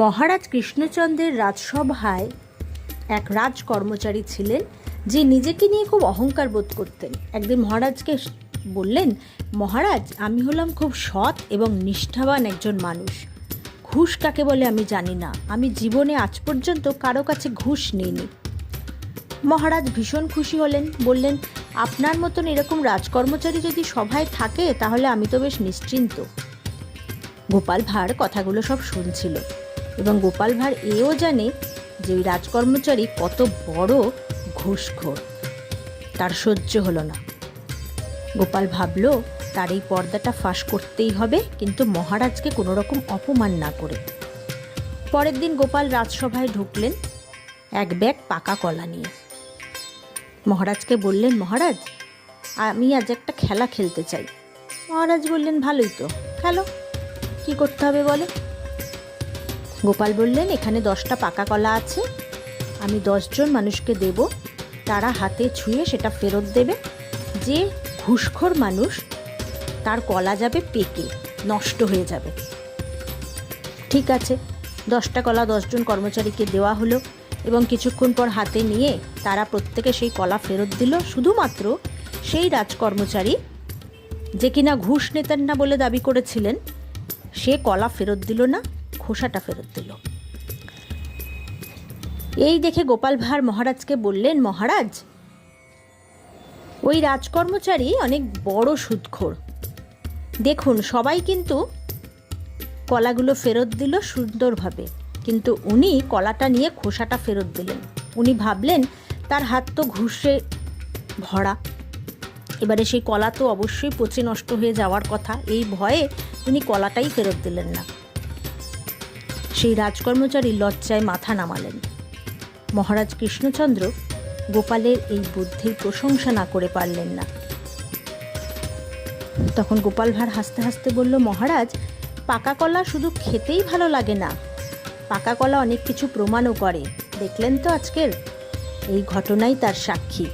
মহারাজ কৃষ্ণচন্দ্রের রাজসভায় এক রাজ কর্মচারী ছিলেন যে নিজেকে নিয়ে খুব অহংকার বোধ করতেন। একদিন মহারাজকে বললেন, মহারাজ, আমি হলাম খুব সৎ এবং নিষ্ঠাবান একজন মানুষ। ঘুষ কাকে বলে আমি জানি না, আমি জীবনে আজ পর্যন্ত কারো কাছে ঘুষ নিইনি। মহারাজ ভীষণ খুশি হলেন, বললেন, আপনার মতন এরকম রাজকর্মচারী যদি সভায় থাকে তাহলে আমি তো বেশ নিশ্চিন্ত। গোপাল ভাঁড় কথাগুলো সব শুনছিল এবং গোপাল ভাঁড় এও জানে যে ওই রাজকর্মচারী কত বড় ঘুষখোর। তার সহ্য হলো না। গোপাল ভাবল তার এই পর্দাটা ফাঁস করতেই হবে, কিন্তু মহারাজকে কোনো রকম অপমান না করে। পরের দিন গোপাল রাজসভায় ঢুকলেন এক ব্যাগ পাকা কলা নিয়ে। মহারাজকে বললেন, মহারাজ, আমি আজ একটা খেলা খেলতে চাই। মহারাজ বললেন, ভালোই তো, খেলো, কি করতে হবে বলে। গোপাল বললেন, এখানে 10টা পাকা কলা আছে, আমি 10 জন মানুষকে দেব, তারা হাতে ছুঁয়ে সেটা ফেরত দেবে। যে ঘুষখোর মানুষ তার কলা যাবে পেকে, নষ্ট হয়ে যাবে। ঠিক আছে, 10টা কলা 10 জন কর্মচারীকে দেওয়া হলো এবং কিছুক্ষণ পর হাতে নিয়ে তারা প্রত্যেকে সেই কলা ফেরত দিল। শুধুমাত্র সেই রাজকর্মচারী যে কিনা ঘুষ নেতেন না বলে দাবি করেছিলেন, সে কলা ফেরত দিল না, খোসাটা ফেরত দিল। এই দেখে গোপাল ভাঁড় মহারাজকে বললেন, মহারাজ, ওই রাজকর্মচারী অনেক বড় সুদখোর। দেখুন, সবাই কিন্তু কলাগুলো ফেরত দিল সুন্দরভাবে, কিন্তু উনি কলাটা নিয়ে খোসাটা ফেরত দিলেন। উনি ভাবলেন তার হাত তো ঘুষে ভরা, এবারে সেই কলা তো অবশ্যই পচে নষ্ট হয়ে যাওয়ার কথা, এই ভয়ে উনি কলাটাই ফেরত দিলেন না। সেই রাজকর্মচারী লজ্জায় মাথা নামালেন। মহারাজ কৃষ্ণচন্দ্র গোপালের এই বুদ্ধির প্রশংসা না করে পারলেন না। তখন গোপাল ভাঁড় হাসতে হাসতে বলল, মহারাজ, পাকা কলা শুধু খেতেই ভালো লাগে না, পাকা কলা অনেক কিছু প্রমাণও করে। দেখলেন তো আজকের এই ঘটনাই তার সাক্ষী।